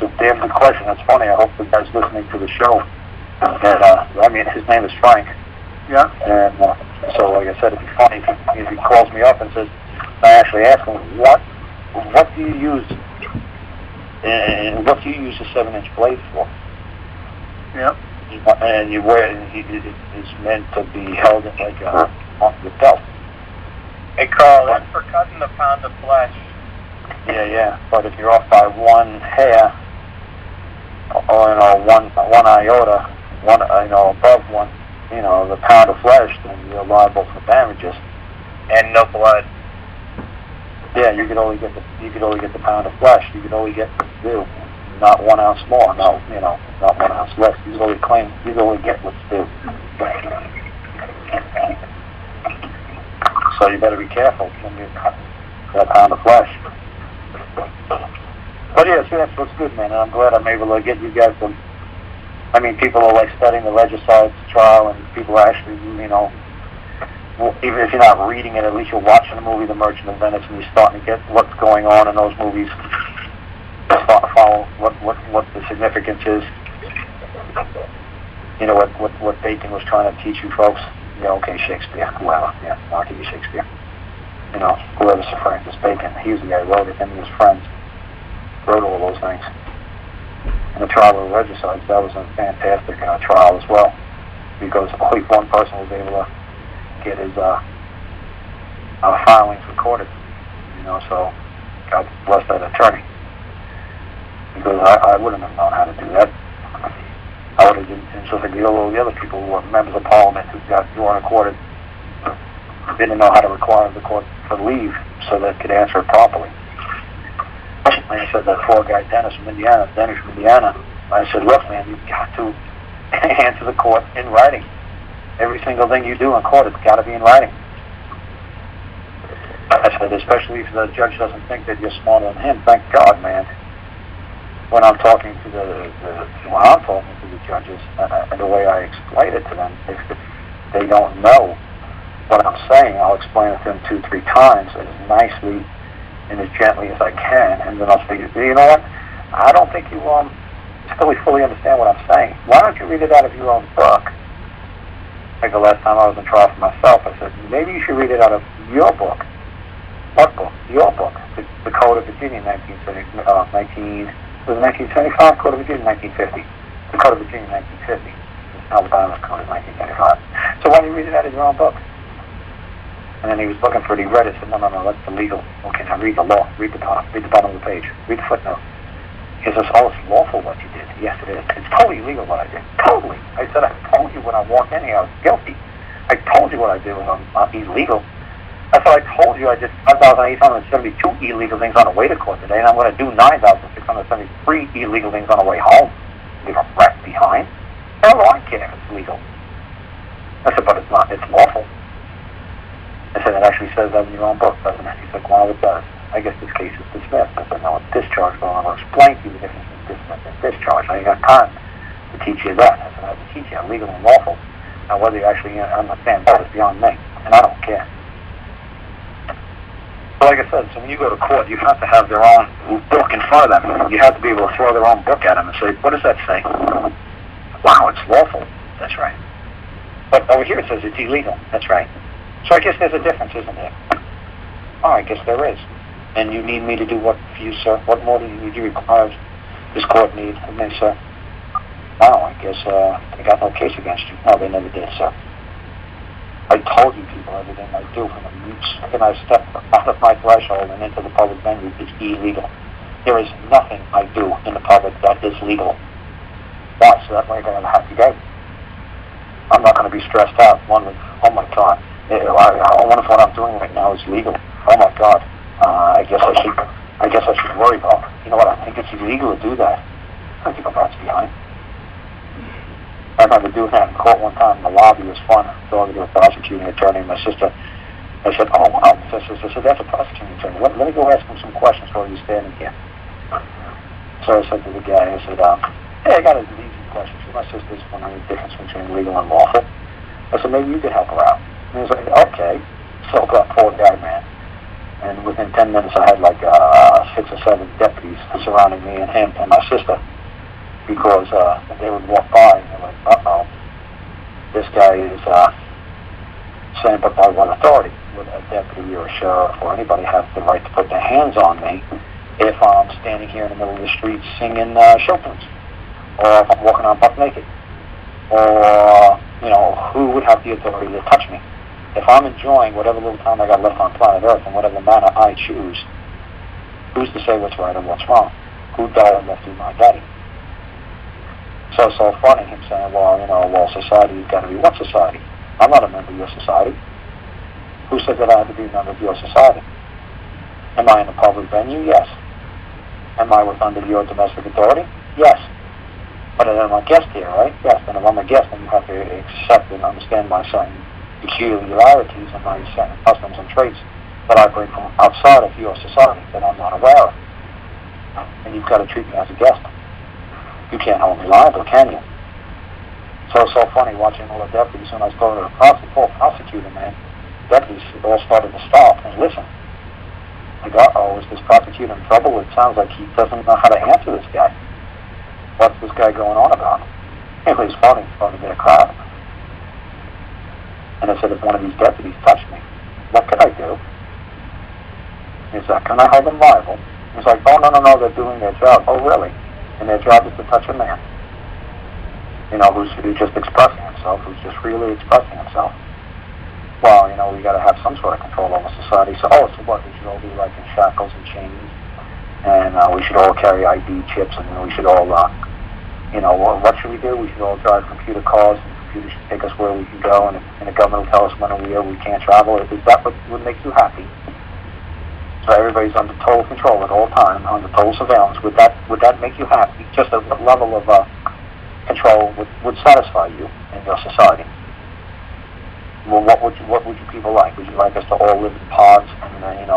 a damn good question. That's funny. I hope the guy's listening to the show. And, I mean, his name is Frank. Yeah. And so, like I said, it'd be funny if he calls me up and says, I actually ask him, what do you use, and what do you use a 7-inch blade for? Yeah. And you wear it's meant to be held in like on the belt. Hey, Carl, that's for cutting a pound of flesh. Yeah. But if you're off by one hair, or one iota, above one, the pound of flesh, then you're liable for damages. And no blood. Yeah, you could only get the pound of flesh. You could only get due, not 1 ounce more. No, not 1 ounce less. You could only get what's due. So you better be careful when you cut that pound of flesh. But yeah, see, that's what's good, man. And I'm glad I'm able to get you guys to. I mean, people are like studying the regicides trial, and people are actually, even if you're not reading it, at least you're watching the movie The Merchant of Venice, and you're starting to get what's going on in those movies. Start to follow what the significance is. What Bacon was trying to teach you folks. Okay, Shakespeare, whoever. Yeah, I'll give you Shakespeare. Whoever Sir Francis Bacon. He was the guy who wrote it. Him and his friends wrote all those things. And the trial of the regicides, that was a fantastic trial as well, because only one person was able to get his filings recorded. So God bless that attorney, because I wouldn't have known how to do that. I would have just like all the other people who were members of Parliament who weren't recorded, didn't know how to require the court for leave so they could answer it properly. Like I said, that poor guy Dennis from Indiana. I said, look, man, you've got to answer the court in writing. Every single thing you do in court, it's got to be in writing. I said, especially if the judge doesn't think that you're smarter than him. Thank God, man. When I'm talking to the judges, the way I explain it to them, if they don't know what I'm saying, I'll explain it to them 2-3 times as nicely and as gently as I can, and then I'll say, you know what? I don't think you still fully understand what I'm saying. Why don't you read it out of your own book? Like the last time I was in trial for myself, I said, maybe you should read it out of your book. What book? Your book. The Code of Virginia, 1975, Code of Virginia, 1950. The Code of Virginia, 1950. Alabama's Code of 1975. So why don't you read it out of your own book? And then he was looking for it. He read it. Said, no, that's the legal. Okay, now read the law. Read the top. Read the bottom of the page. Read the footnote. He says, oh, it's lawful what you did. Yes, it is. It's totally legal what I did. Totally. I said, I told you when I walked in here I was guilty. I told you what I did was illegal. I said, I told you I did 5,872 illegal things on the way to court today, and I'm going to do 9,673 illegal things on the way home. Leave a rat behind. How do I care if it's legal? I said, but it's not. It's lawful. I said, it actually says that in your own book, doesn't it? He said, well, it does. I guess this case is dismissed. I said, no, it's discharged. Well, I'll explain to you the difference between dismissed and discharged. I ain't got time to teach you that. I said, I have to teach you legal and lawful. Now, whether you actually understand that is beyond me, and I don't care. But like I said, so when you go to court, you have to have their own book in front of them. You have to be able to throw their own book at them and say, what does that say? Wow, it's lawful. That's right. But over here it says it's illegal. That's right. So I guess there's a difference, isn't there? Oh, I guess there is. And you need me to do what for you, sir? What more do you require this court need of me, sir? Wow, I guess they got no case against you. No, they never did, sir. I told you people everything I do from the second I step out of my threshold and into the public venue is illegal. There is nothing I do in the public that is legal. Why? So that way I'm going to have to go. I'm not going to be stressed out wondering, oh my God, I wonder if what I'm doing right now is legal. Oh my God, I guess I should worry about. You know what? I think it's illegal to do that. I think that's behind. I remember doing that in court one time in the lobby. It was fun. Talking to a prosecuting attorney and my sister. I said, oh wow. I said, that's a prosecuting attorney. Let me go ask him some questions while you're standing here. So I said to the guy, I said, hey, I got an easy question. My sister's wondering the difference between legal and lawful. I said, maybe you could help her out. And he was like, okay. So that poor guy, man. And within 10 minutes, I had like 6 or 7 deputies surrounding me and him and my sister, because they would walk by and they're like, uh-oh, this guy is saying, but by what authority would a deputy or a sheriff or anybody have the right to put their hands on me if I'm standing here in the middle of the street singing show tunes, or if I'm walking around buck naked, or, who would have the authority to touch me? If I'm enjoying whatever little time I got left on planet Earth in whatever manner I choose, who's to say what's right and what's wrong? Who died and left you my daddy? So it's so funny, him saying, well, society's got to be what society? I'm not a member of your society. Who said that I have to be a member of your society? Am I in a public venue? Yes. Am I under your domestic authority? Yes. But then I'm a guest here, right? Yes. And if I'm a guest, then you have to accept and understand my certain peculiarities and my certain customs and traits that I bring from outside of your society that I'm not aware of. And you've got to treat me as a guest. You can't hold me liable, can you? So it's so funny watching all the deputies. When I started to prosecutor, man, deputies all started to stop and listen. Like, uh-oh, is this prosecutor in trouble? It sounds like he doesn't know how to answer this guy. What's this guy going on about? It was funny. It started to get a crowd. And I said, if one of these deputies touched me, what could I do? He said, can I hold them liable? He's like, oh, no, they're doing their job. Oh, really? And their job is to touch a man, who's just expressing himself, who's just freely expressing himself. Well, we got to have some sort of control over society. So, so what? We should all be like in shackles and chains, and we should all carry ID chips, and we should all, what should we do? We should all drive computer cars, and computers should take us where we can go, and the government will tell us when we can't travel. Is that what would make you happy? So everybody's under total control at all times, under total surveillance. Would that make you happy? Just a level of control would satisfy you in your society. Well, what would you people like? Would you like us to all live in pods? And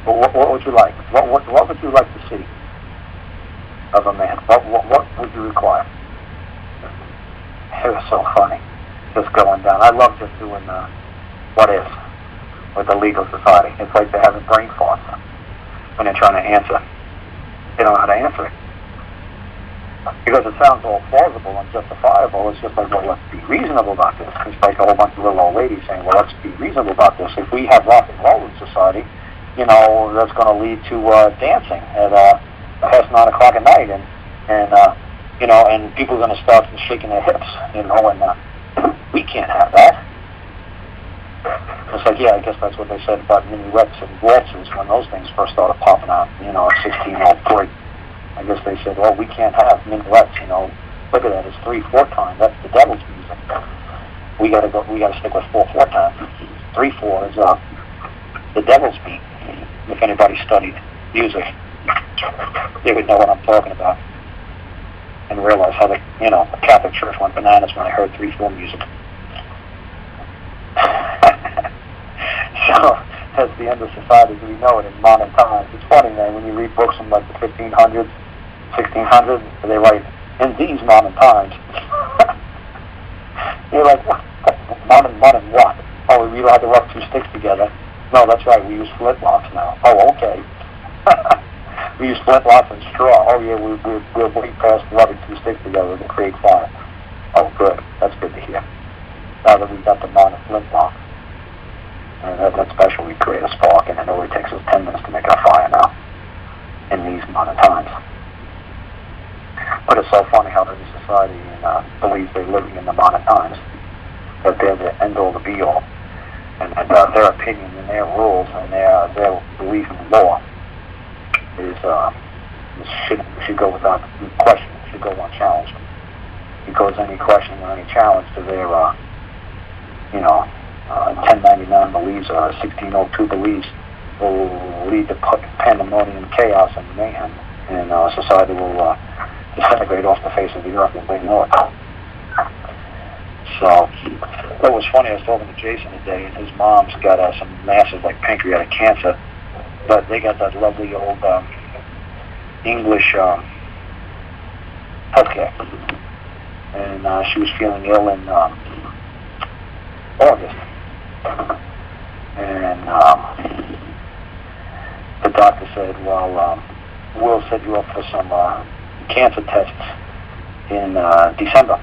what would you like? What would you like to see of a man? What would you require? It was so funny, just going down. I love just doing what if with the legal society. It's like they're having brain farts when they're trying to answer. They don't know how to answer it. Because it sounds all plausible and justifiable. It's just like, well, let's be reasonable about this. It's like a whole bunch of little old ladies saying, well, let's be reasonable about this. If we have rock and roll in society, that's going to lead to dancing at past 9 o'clock at night. And people are going to start shaking their hips, and we can't have that. It's like, yeah, I guess that's what they said about minuets and waltzes when those things first started popping out, at 1603. I guess they said, well, we can't have minuets, look at that, it's 3/4 time. That's the devil's music. We gotta stick with 4/4 time. 3/4 is the devil's beat. If anybody studied music, they would know what I'm talking about and realize how the Catholic Church went bananas when I heard 3/4 music. So that's the end of society as we know it in modern times. It's funny, man, when you read books from like the 1500s, 1600s, they write, in these modern times. You're like, what? Modern what? Oh, we allowed to rub 2 sticks together. No, that's right, we use flintlocks now. Oh, okay. We use flintlocks and straw. Oh, yeah, we'll way past rubbing 2 sticks together to create fire. Oh, good. That's good to hear. Now that we've got the modern flintlock. And that's special. We create a spark, and it only takes us 10 minutes to make our fire now in these modern times. But it's so funny how every society believes they're living in the modern times, that they're the end-all, the be-all, and their opinion and their rules and their belief in law should go without question. It should go unchallenged. Because any question or any challenge to their 1099 beliefs or 1602 beliefs will lead to pandemonium, chaos, and mayhem, and society will disintegrate off the face of the earth as they know it. So it was funny. I was talking to Jason today, and his mom's got some massive pancreatic cancer, but they got that lovely old English healthcare, and she was feeling ill in August. And the doctor said, well, we'll set you up for some cancer tests in December.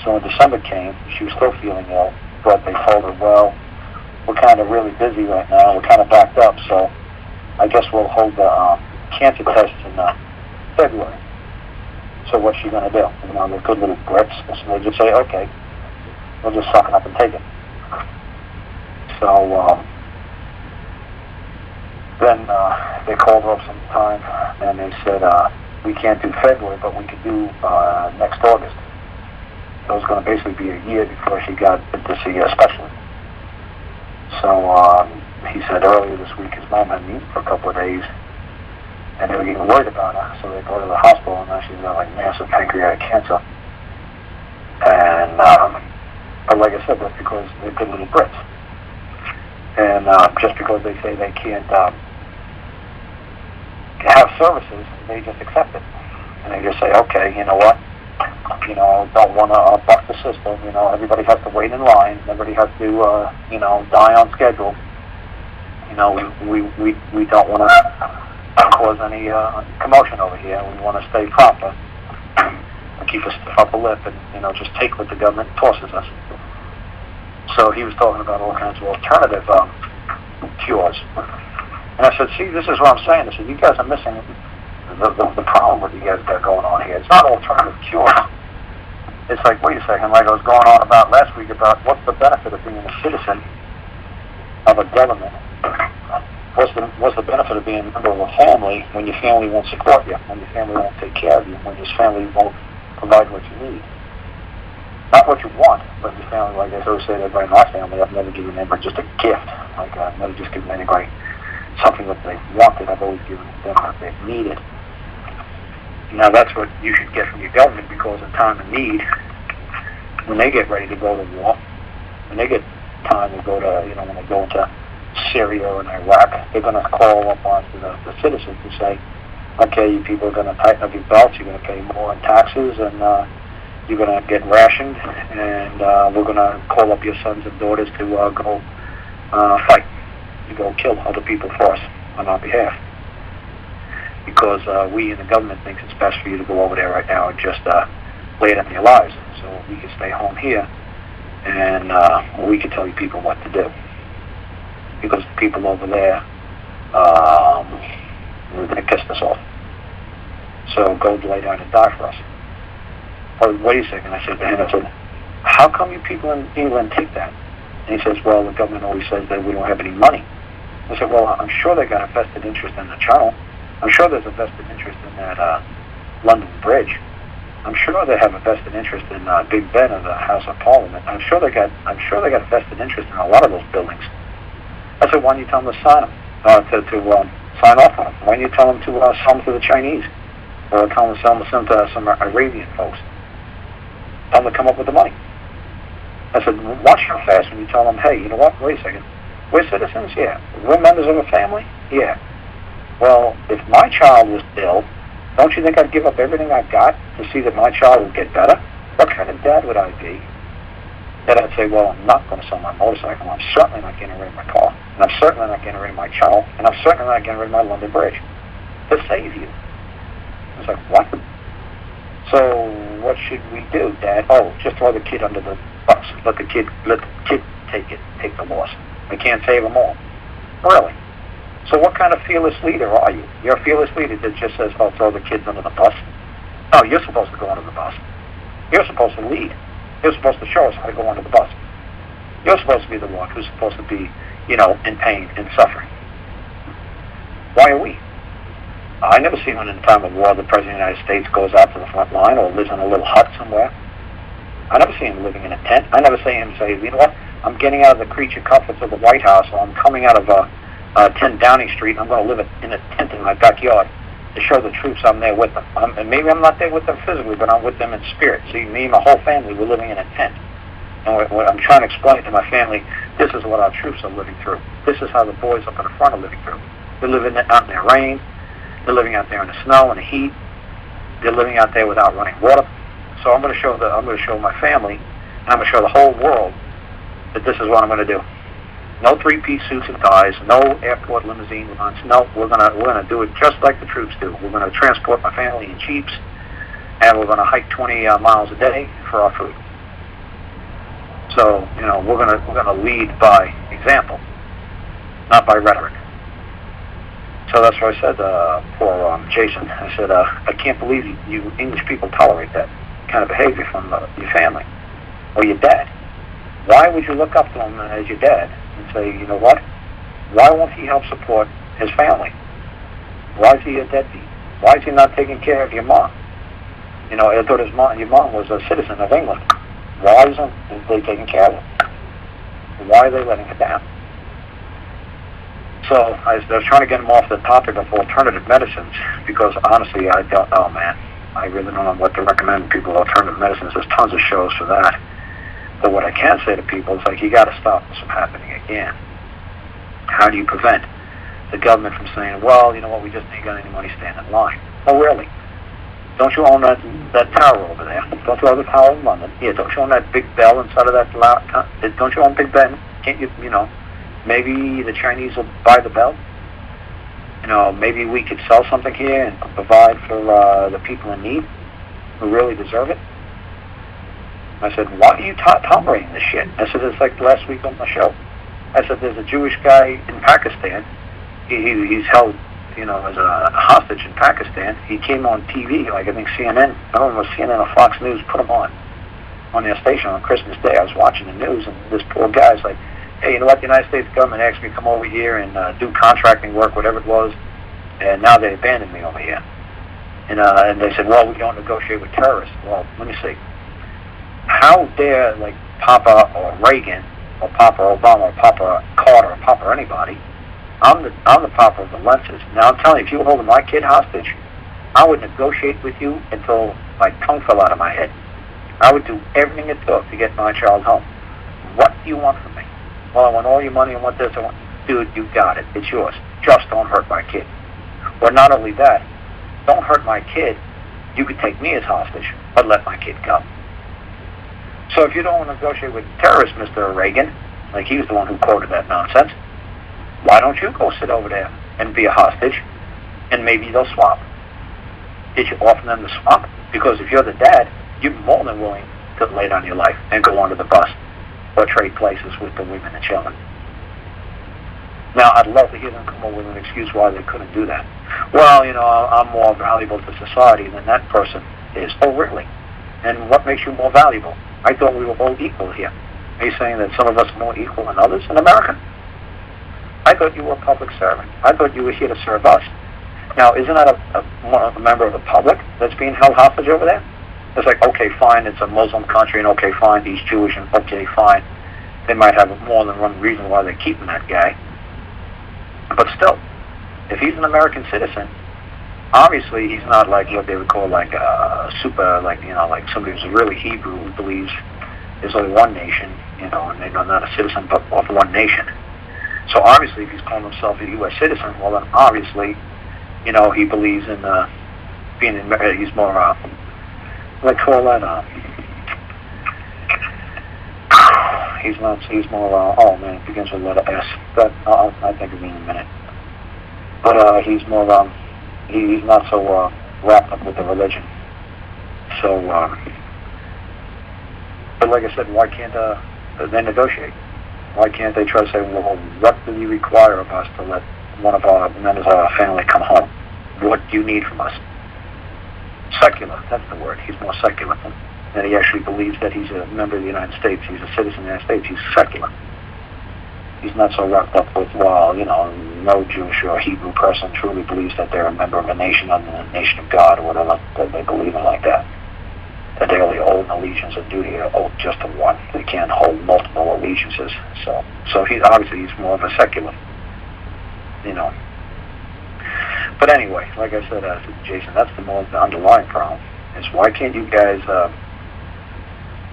So when December came, she was still feeling ill, but they told her, well, we're kind of really busy right now. We're kind of backed up, so I guess we'll hold the cancer tests in February. So what's she going to do? You know, they're good little Brits. So they just say, okay, we'll just suck it up and take it. So then they called her up sometime, and they said, we can't do February, but we could do next August. So it was going to basically be a year before she got to see a specialist. So he said earlier this week his mom had meeting for a couple of days, and they were getting worried about her, so they brought her to the hospital, and now she's got like massive pancreatic cancer. And but like I said, that's because they're good little Brits. And just because they say they can't have services, they just accept it. And they just say, okay, you know what? You know, don't want to buck the system. You know, everybody has to wait in line. Everybody has to, you know, die on schedule. You know, we don't want to cause any commotion over here. We want to stay proper and keep a stiff upper lip and, you know, just take what the government tosses us. So he was talking about all kinds of alternative cures. And I said, see, this is what I'm saying. I said, you guys are missing the problem with you guys got going on here. It's not alternative cures. It's like, wait a second, like I was going on about last week about what's the benefit of being a citizen of a government? What's the benefit of being a member of a family when your family won't support you, when your family won't take care of you, when your family won't provide what you need? Not what you want, but your family, like I always say to everybody in my family, I've never given anybody just a gift. Like I've never just given anybody something that they wanted. I've always given them what they needed. Now that's what you should get from your government, because in time of need, when they get ready to go to war, when they get time to go to, you know, when they go into Syria and Iraq, they're going to call up onto the citizens and say, okay, you people are going to tighten up your belts, you're going to pay more in taxes, and you're going to get rationed, and we're going to call up your sons and daughters to go fight, to go kill other people for us on our behalf. Because we in the government thinks it's best for you to go over there right now and just lay down your lives. So we can stay home here, and we can tell you people what to do. Because the people over there, they pissed us off. So go lay down and die for us. Oh, wait a second, I said to him, I said, how come you people in England take that? And he says, well, the government always says that we don't have any money. I said, well, I'm sure they got a vested interest in the Channel. I'm sure there's a vested interest in that London Bridge. I'm sure they have a vested interest in Big Ben of the House of Parliament. I'm sure they got a vested interest in a lot of those buildings. I said, why don't you tell them to sign them, to sign off on them? Why don't you tell them to sell them to the Chinese, or tell them to sell them to some Arabian folks? Tell them to come up with the money. I said, watch how fast when you tell them, hey, you know what? Wait a second. We're citizens, yeah. We're members of a family, yeah. Well, if my child was ill, don't you think I'd give up everything I've got to see that my child would get better? What kind of dad would I be? That I'd say, well, I'm not going to sell my motorcycle. I'm certainly not getting rid of my car. And I'm certainly not getting rid of my child. And I'm certainly not getting rid of my London Bridge. To save you. It's like, what? So what should we do, Dad? Oh, just throw the kid under the bus. Let the kid take the loss. We can't save them all. Really? So what kind of fearless leader are you? You're a fearless leader that just says, oh, throw the kids under the bus? No, you're supposed to go under the bus. You're supposed to lead. You're supposed to show us how to go under the bus. You're supposed to be the one who's supposed to be, you know, in pain and suffering. Why are we? I never see when in time of war the President of the United States goes out to the front line or lives in a little hut somewhere. I never see him living in a tent. I never see him say, you know what, I'm getting out of the creature comforts of the White House, or I'm coming out of 10 Downing Street, and I'm going to live in a tent in my backyard to show the troops I'm there with them. And maybe I'm not there with them physically, but I'm with them in spirit. See, me and my whole family, we're living in a tent. And what I'm trying to explain to my family, this is what our troops are living through. This is how the boys up in the front are living through. They're living out in the rain. They're living out there in the snow and the heat. They're living out there without running water. So I'm going to show my family, and I'm going to show the whole world that this is what I'm going to do. No three-piece suits and ties, no airport limousine runs. No, we're gonna do it just like the troops do. We're gonna transport my family in jeeps, and we're gonna hike 20 miles a day for our food. So, we're gonna lead by example, not by rhetoric. So that's why I said, poor Jason, I said, I can't believe you English people tolerate that kind of behavior from your family or your dad. Why would you look up to him as your dad and say, you know what? Why won't he help support his family? Why is he a deadbeat? Why is he not taking care of your mom? I thought your mom was a citizen of England. Why isn't they taking care of her? Why are they letting her down? So I was trying to get him off the topic of alternative medicines because honestly, I don't know, man. I really don't know what to recommend people alternative medicines. There's tons of shows for that. But what I can say to people is you got to stop this from happening again. How do you prevent the government from saying, well, you know what, we just ain't got any money, stand in line? Oh, really? Don't you own that tower over there? Don't you own the tower in London? Yeah, don't you own that big bell inside of that don't you own Big Ben? Can't you, maybe the Chinese will buy the bell? Maybe we could sell something here and provide for the people in need who really deserve it. I said, why are you tolerating this shit? I said, it's like last week on my show. I said, there's a Jewish guy in Pakistan. He's held, as a hostage in Pakistan. He came on TV, I think CNN. I don't know if it was CNN or Fox News put him on their station on Christmas Day. I was watching the news, and this poor guy's like, hey, you know what? The United States government asked me to come over here and do contracting work, whatever it was, and now they abandoned me over here. And they said, well, we don't negotiate with terrorists. Well, let me see. How dare, Papa or Reagan or Papa Obama or Papa Carter or Papa anybody, I'm the Papa of the Lentzes. Now, I'm telling you, if you were holding my kid hostage, I would negotiate with you until my tongue fell out of my head. I would do everything it took to get my child home. What do you want from me? Well, I want all your money, I want this, Dude, you got it. It's yours. Just don't hurt my kid. Or not only that, don't hurt my kid. You could take me as hostage, but let my kid go. So if you don't want to negotiate with terrorists, Mr. Reagan, he was the one who quoted that nonsense, why don't you go sit over there and be a hostage, and maybe they'll swap? Did you offer them to swap? Because if you're the dad, you're more than willing to lay down your life and go onto the bus or trade places with the women and children. Now, I'd love to hear them come up with an excuse why they couldn't do that. Well, I'm more valuable to society than that person is. Oh, really? And what makes you more valuable? I thought we were all equal here. Are you saying that some of us are more equal than others in America? I thought you were a public servant. I thought you were here to serve us. Now, isn't that a member of the public that's being held hostage over there? It's okay, fine, it's a Muslim country, and okay, fine, he's Jewish, and okay, fine. They might have more than one reason why they're keeping that guy. But still, if he's an American citizen, obviously he's not what they would call a super, somebody who's really Hebrew who believes there's only one nation, and they're not a citizen but of one nation. So obviously if he's calling himself a U.S. citizen, well then obviously, he believes in being in, he's more, call that, he's more, oh man, it begins with the letter S, but I'll think of it in a minute. But he's more, he's not so wrapped up with the religion. So, but like I said, why can't they negotiate? Why can't they try to say, well, what do you require of us to let one of our members of our family come home? What do you need from us? Secular, that's the word. He's more secular. And he actually believes that he's a member of the United States. He's a citizen of the United States. He's secular. He's not so wrapped up with, well, no Jewish or Hebrew person truly believes that they're a member of a nation, under the nation of God, or whatever, that they believe in like that. That they only hold an allegiance and duty to hold just to one. They can't hold multiple allegiances. So he's more of a secular, But anyway, like I said, Jason, that's the underlying problem, is why can't you guys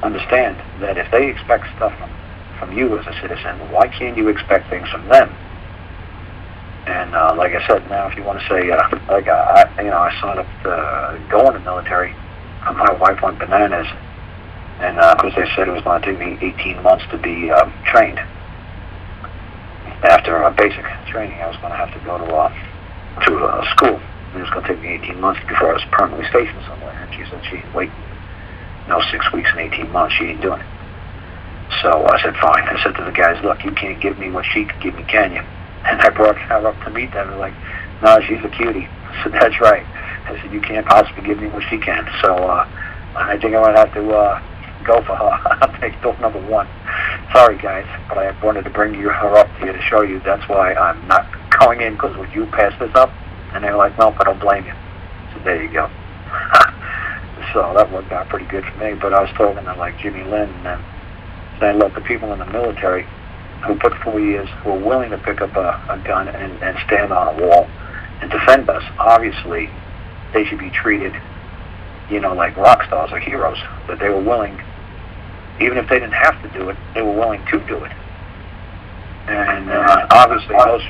understand that if they expect stuff from you as a citizen, why can't you expect things from them? And like I said, now if you want to say, I signed up to go in the military, my wife went bananas, and because they said it was going to take me 18 months to be trained. after basic training, I was going to have to go to school. It was going to take me 18 months before I was permanently stationed somewhere. And she said she'd wait, 6 weeks and 18 months. She ain't doing it. So I said, fine. I said to the guys, look, you can't give me what she could give me, can you? And I brought her up to meet them. They're like, no, she's a cutie. I said, that's right. I said, you can't possibly give me what she can. So I think I'm going to have to go for her. I'll take door number one. Sorry, guys, but I wanted to bring her up to you to show you that's why I'm not going in, because would you pass this up? And they were like, nope, I don't blame you. So there you go. So that worked out pretty good for me. But I was talking to like Jimmy Lynn and them, saying, look, the people in the military who put 4 years, who are willing to pick up a gun and stand on a wall and defend us, obviously they should be treated, like rock stars or heroes. That they were willing, even if they didn't have to do it, they were willing to do it. And obviously those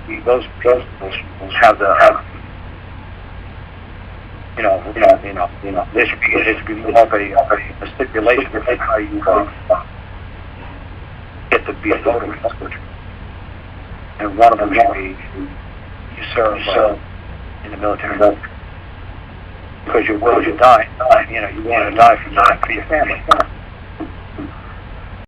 people have the there should be more of a stipulation of how you get to be a voter in this country. And one of them should be you serve in the military. Because you're willing to die. You want to die for your family.